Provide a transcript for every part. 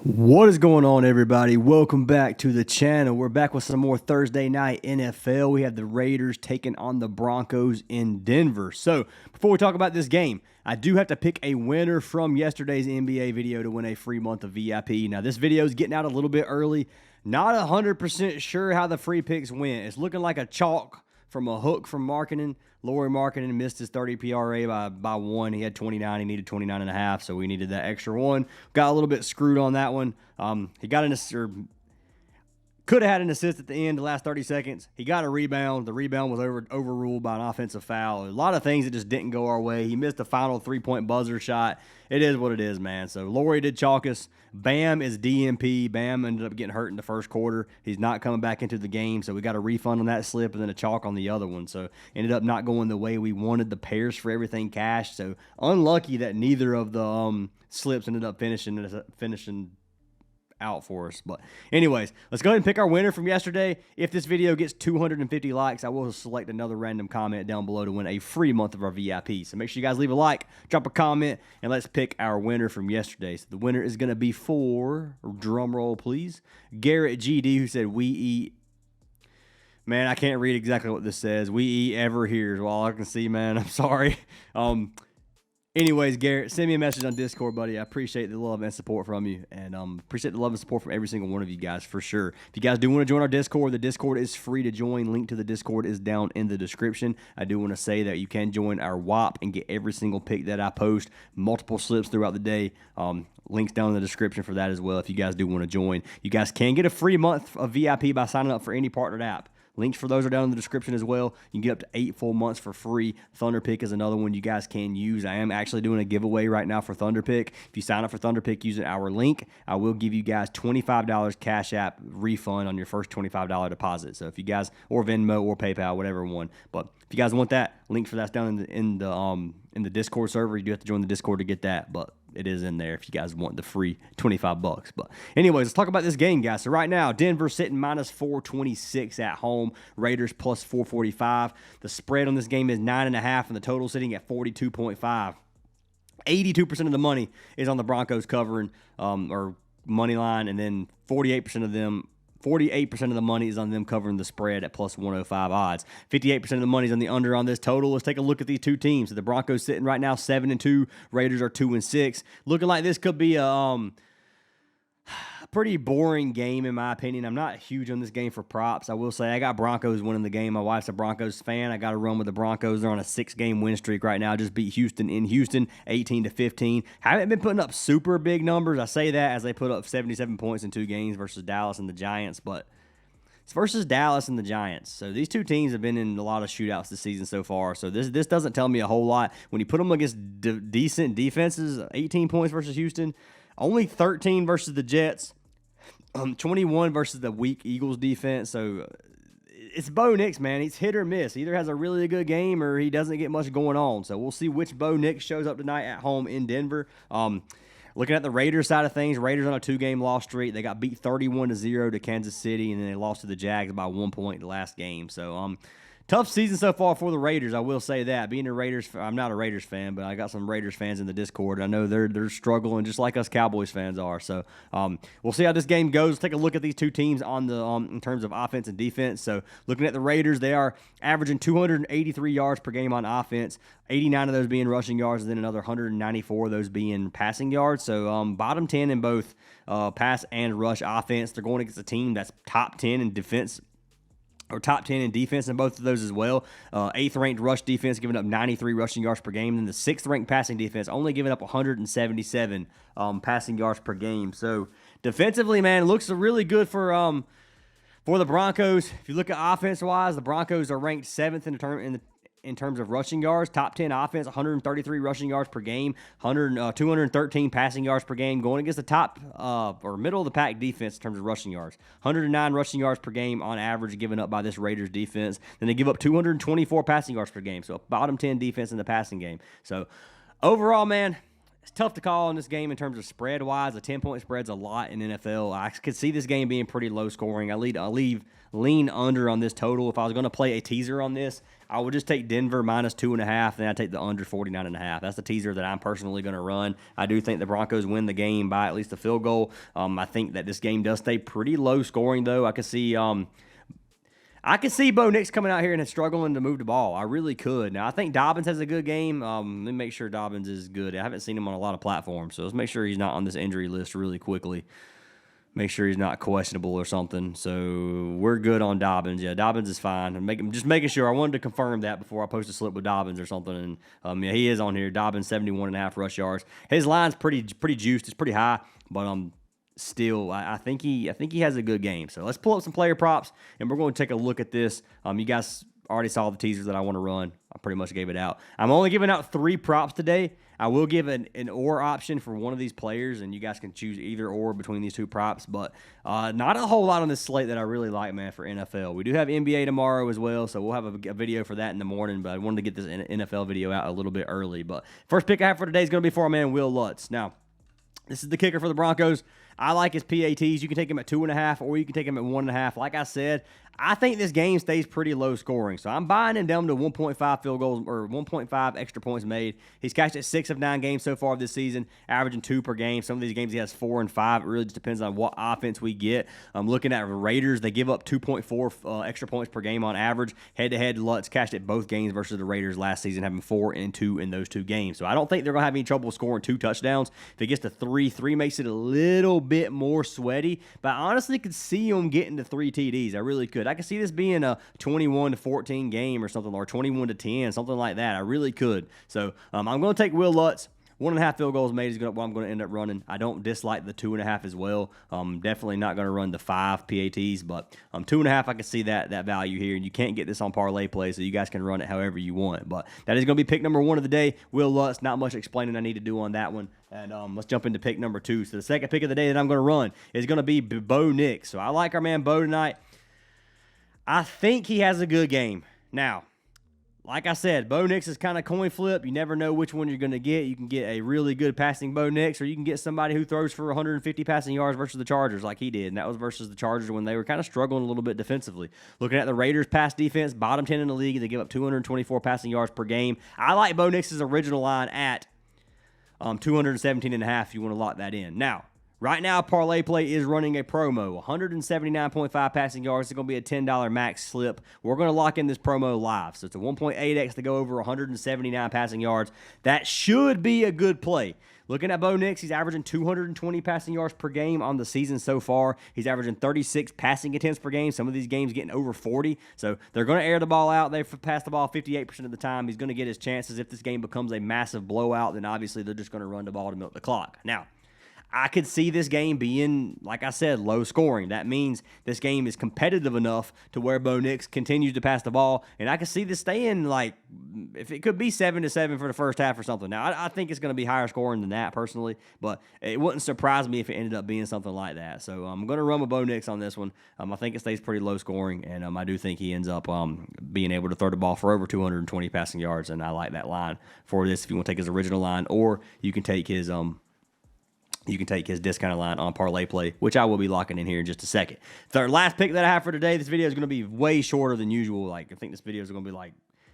What is going on, everybody? Welcome back to the channel. We're back with some more Thursday night NFL. We have the Raiders taking on the Broncos in Denver. So before we talk about this game, I do have to pick a winner from yesterday's NBA video to win a free month of VIP. Now, this video is getting out a little bit early. Not 100% sure how the free picks went. It's looking like a chalk from a hook from marketing. Laurie Marketing missed his 30 PRA by one. He had 29. He needed 29 and a half, so we needed that extra one. Got a little bit screwed on that one. He got an assist, could have had an assist at the end, the last 30 seconds. He got a rebound. The rebound was overruled by an offensive foul. A lot of things that just didn't go our way. He missed the final three-point buzzer shot. It is what it is, man. So Laurie did chalk us. Bam is DMP. Bam ended up getting hurt in the first quarter. He's not coming back into the game, so we got a refund on that slip and then a chalk on the other one. So ended up not going the way we wanted. The pairs for everything cashed. So unlucky that neither of the slips ended up finishing out for us. But anyways, let's go ahead and pick our winner from yesterday. If this video gets 250 likes, I will select another random comment down below to win a free month of our VIP. So make sure you guys leave a like, drop a comment, and let's pick our winner from yesterday. So the winner is going to be for, drum roll please, Garrett GD, who said we eat. Man, I can't read exactly what this says. We eat ever here is all I can see, man. I'm sorry. Anyways, Garrett, send me a message on Discord, buddy. I appreciate the love and support from you, and appreciate the love and support from every single one of you guys, for sure. If you guys do want to join our Discord, the Discord is free to join. Link to the Discord is down in the description. I do want to say that you can join our WAP and get every single pick that I post, multiple slips throughout the day. Links down in the description for that as well if you guys do want to join. You guys can get a free month of VIP by signing up for any partnered app. Links for those are down in the description as well. You can get up to 8 full months for free. Thunderpick is another one you guys can use. I am actually doing a giveaway right now for Thunderpick. If you sign up for Thunderpick using our link, I will give you guys $25 Cash App refund on your first $25 deposit. So if you guys, or Venmo or PayPal, whatever one. But if you guys want that, link for that's down in the Discord server. You do have to join the Discord to get that, but it is in there if you guys want the free 25 bucks. But anyways, let's talk about this game, guys. So right now, Denver sitting minus 426 at home. Raiders plus 445. The spread on this game is 9.5, and the total sitting at 42.5. 82% of the money is on the Broncos covering or money line, and then 48% of the money is on them covering the spread at plus 105 odds. 58% of the money is on the under on this total. Let's take a look at these two teams. So the Broncos sitting right now 7-2. Raiders are 2-6. Looking like this could be a pretty boring game in my opinion. I'm not huge on this game for props. I will say I got Broncos winning the game. My wife's a Broncos fan. I got to run with the Broncos. They're on a 6-game win streak right now. Just beat Houston in Houston 18-15. Haven't been putting up super big numbers. I say that as they put up 77 points in 2 games versus Dallas and the Giants, but it's versus Dallas and the Giants. So these two teams have been in a lot of shootouts this season so far. So this doesn't tell me a whole lot. When you put them against decent defenses, 18 points versus Houston, only 13 versus the Jets, 21 versus the weak Eagles defense. So it's Bo Nix, man. He's hit or miss. He either has a really good game or he doesn't get much going on. So we'll see which Bo Nix shows up tonight at home in Denver. Looking at the Raiders side of things, Raiders on a 2-game loss streak. They got beat 31-0 to Kansas City, and then they lost to the Jags by 1 point the last game. So tough season so far for the Raiders, I will say that. Being a Raiders, I'm not a Raiders fan, but I got some Raiders fans in the Discord. I know they're struggling just like us Cowboys fans are. So we'll see how this game goes. Let's take a look at these two teams on the in terms of offense and defense. So looking at the Raiders, they are averaging 283 yards per game on offense, 89 of those being rushing yards, and then another 194 of those being passing yards. So bottom 10 in both pass and rush offense. They're going against a team that's top 10 in defense, or top 10 in defense in both of those as well. 8th-ranked rush defense giving up 93 rushing yards per game. And the 6th-ranked passing defense only giving up 177 passing yards per game. So defensively, man, it looks really good for the Broncos. If you look at offense-wise, the Broncos are ranked 7th in terms of rushing yards. Top 10 offense, 133 rushing yards per game, 213 passing yards per game, going against the top or middle of the pack defense in terms of rushing yards. 109 rushing yards per game on average given up by this Raiders defense. Then they give up 224 passing yards per game, so a bottom 10 defense in the passing game. So overall, man, It's tough to call in this game in terms of spread-wise. A 10-point spread's a lot in NFL. I could see this game being pretty low scoring. I lean under on this total. If I was going to play a teaser on this, I would just take Denver minus 2.5, then I'd take the under 49.5. That's the teaser that I'm personally going to run. I do think the Broncos win the game by at least a field goal. I think that this game does stay pretty low scoring, though. I could see Bo Nix coming out here and struggling to move the ball. I really could. Now, I think Dobbins has a good game. Let me make sure Dobbins is good. I haven't seen him on a lot of platforms, so let's make sure he's not on this injury list really quickly. Make sure he's not questionable or something. So we're good on Dobbins. Yeah, Dobbins is fine. Just making sure. I wanted to confirm that before I post a slip with Dobbins or something. And yeah, he is on here. Dobbins 71.5 rush yards. His line's pretty juiced. It's pretty high, but still, I think he has a good game. So let's pull up some player props, and we're going to take a look at this. You guys already saw the teasers that I want to run. I pretty much gave it out. I'm only giving out 3 props today. I will give an or option for one of these players, and you guys can choose either or between these 2 props, but not a whole lot on this slate that I really like, man, for NFL. We do have NBA tomorrow as well, so we'll have a video for that in the morning, but I wanted to get this NFL video out a little bit early. But first pick I have for today is going to be for our man Will Lutz. Now, this is the kicker for the Broncos. I like his PATs. You can take him at 2.5, or you can take him at 1.5. Like I said, I think this game stays pretty low scoring. So I'm buying him down to 1.5 field goals or 1.5 extra points made. He's cashed at 6 of 9 games so far this season, averaging 2 per game. Some of these games he has 4 and 5. It really just depends on what offense we get. I'm looking at the Raiders. They give up 2.4 extra points per game on average. Head-to-head, Lutz cashed at both games versus the Raiders last season, having 4 and 2 in those 2 games. So I don't think they're going to have any trouble scoring 2 touchdowns. If it gets to 3 makes it a little bit more sweaty. But I honestly could see him getting to 3 TDs. I really could. I could see this being a 21-14 game or something, or 21-10, something like that. I really could. So I'm going to take Will Lutz. 1.5 field goals made is what I'm going to end up running. I don't dislike the 2.5 as well. Definitely not going to run the 5 PATs, but 2.5, I can see that value here. And you can't get this on parlay play, so you guys can run it however you want. But that is going to be pick number 1 of the day. Will Lutz. Not much explaining I need to do on that one. And let's jump into pick number 2. So the second pick of the day that I'm going to run is going to be Bo Nix. So I like our man Bo tonight. I think he has a good game. Now, like I said, Bo Nix is kind of coin flip. You never know which one you're going to get. You can get a really good passing Bo Nix, or you can get somebody who throws for 150 passing yards versus the Chargers like he did. And that was versus the Chargers when they were kind of struggling a little bit defensively. Looking at the Raiders' pass defense, bottom 10 in the league. They give up 224 passing yards per game. I like Bo Nix's original line at 217.5 if you want to lock that in. Now, right now, Parlay Play is running a promo. 179.5 passing yards. It's going to be a $10 max slip. We're going to lock in this promo live. So it's a 1.8x to go over 179 passing yards. That should be a good play. Looking at Bo Nix, he's averaging 220 passing yards per game on the season so far. He's averaging 36 passing attempts per game. Some of these games getting over 40. So they're going to air the ball out. They pass the ball 58% of the time. He's going to get his chances. If this game becomes a massive blowout, then obviously they're just going to run the ball to milk the clock. Now, I could see this game being, like I said, low scoring. That means this game is competitive enough to where Bo Nix continues to pass the ball, and I could see this staying like, if it could be 7-7 for the first half or something. Now, I think it's going to be higher scoring than that personally, but it wouldn't surprise me if it ended up being something like that. So I'm going to run with Bo Nix on this one. I think it stays pretty low scoring, and I do think he ends up being able to throw the ball for over 220 passing yards, and I like that line for this if you want to take his original line, or you can take his discounted line on Parlay Play, which I will be locking in here in just a second. Third last pick that I have for today. This video is going to be way shorter than usual. I think this video is going to be like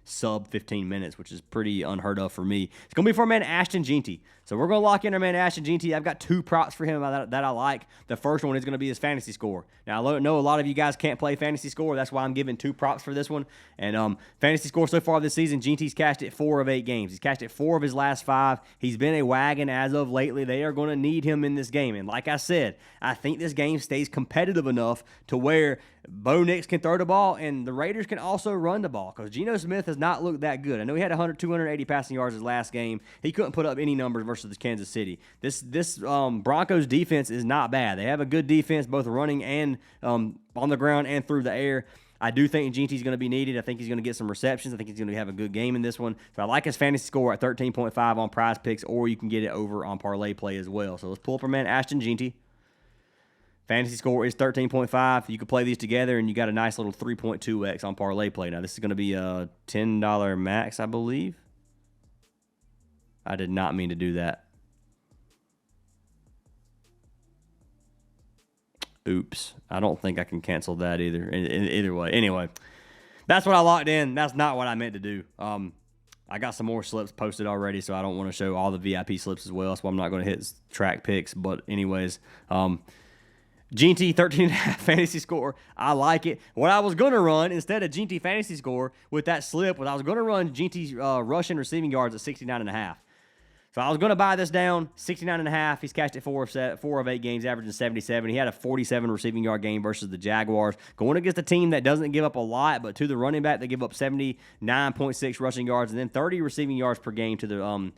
sub 15 minutes, which is pretty unheard of for me. It's going to be for our man Ashton Jeanty. So we're going to lock in our man Ashton Jeanty. I've got 2 props for him that I like. The first one is going to be his fantasy score. Now, I know a lot of you guys can't play fantasy score. That's why I'm giving 2 props for this one. And fantasy score so far this season, Jeanty's cashed at 4 of 8 games. He's cashed at 4 of his last 5. He's been a wagon as of lately. They are going to need him in this game. And like I said, I think this game stays competitive enough to where Bo Nix can throw the ball, and the Raiders can also run the ball, because Geno Smith has not looked that good. I know he had 280 passing yards his last game. He couldn't put up any numbers versus the Kansas City. This Broncos defense is not bad. They have a good defense, both running and on the ground and through the air. I do think Jeanty's going to be needed. I think he's going to get some receptions. I think he's going to have a good game in this one. So I like his fantasy score at 13.5 on Prizepicks, or you can get it over on Parlay Play as well. So let's pull up our man Ashton Jeanty. Fantasy score is 13.5. You can play these together, and you got a nice little 3.2x on Parlay Play. Now, this is going to be a $10 max, I believe. I did not mean to do that. Oops. I don't think I can cancel that either. Either way. Anyway, that's what I locked in. That's not what I meant to do. I got some more slips posted already, so I don't want to show all the VIP slips as well. That's why I'm not going to hit track picks. But anyways, GT 13.5 fantasy score. I like it. What I was going to run instead of GT fantasy score with that slip was I was going to run GT rushing receiving yards at 69.5. So I was going to buy this down, 69.5. He's cashed it 4 of 8 games, averaging 77. He had a 47 receiving yard game versus the Jaguars. Going against a team that doesn't give up a lot, but to the running back, they give up 79.6 rushing yards and then 30 receiving yards per game to the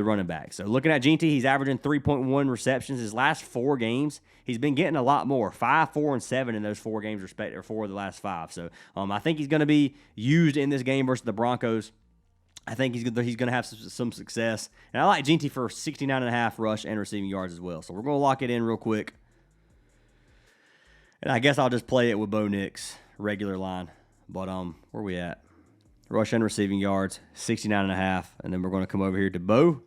running back. So looking at GT, he's averaging 3.1 receptions. His last 4 games, he's been getting a lot more. 5, 4, and 7 in those 4 games, or 4 of the last 5. So I think he's going to be used in this game versus the Broncos. I think he's going to have some success. And I like GT for 69.5 rush and receiving yards as well. So we're going to lock it in real quick. And I guess I'll just play it with Bo Nix, regular line. But where we at? Rush and receiving yards, 69.5. And then we're going to come over here to Bo.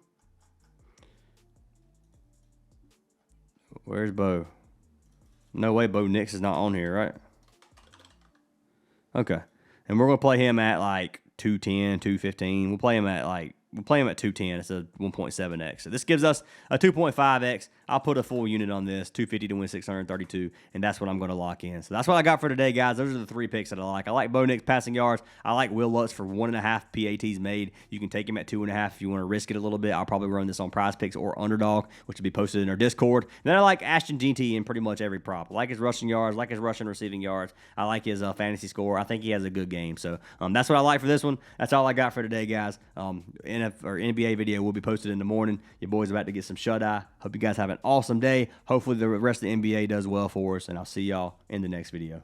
Where's Bo? No way Bo Nix is not on here, right? Okay. And we're going to play him at like 210, 215. We'll play him at 210. It's a 1.7x. So this gives us a 2.5x. I'll put a full unit on this, 250 to win 632, and that's what I'm going to lock in. So that's what I got for today, guys. Those are the 3 picks that I like. I like Bo Nix passing yards. I like Will Lutz for 1.5 PATs made. You can take him at 2.5 if you want to risk it a little bit. I'll probably run this on Prizepicks or Underdog, which will be posted in our Discord. And then I like Ashton GT in pretty much every prop. I like his rushing yards, I like his rushing receiving yards. I like his fantasy score. I think he has a good game. So that's what I like for this one. That's all I got for today, guys. NBA video will be posted in the morning. Your boy's about to get some shut-eye. Hope you guys have an awesome day. Hopefully the rest of the NBA does well for us, and I'll see y'all in the next video.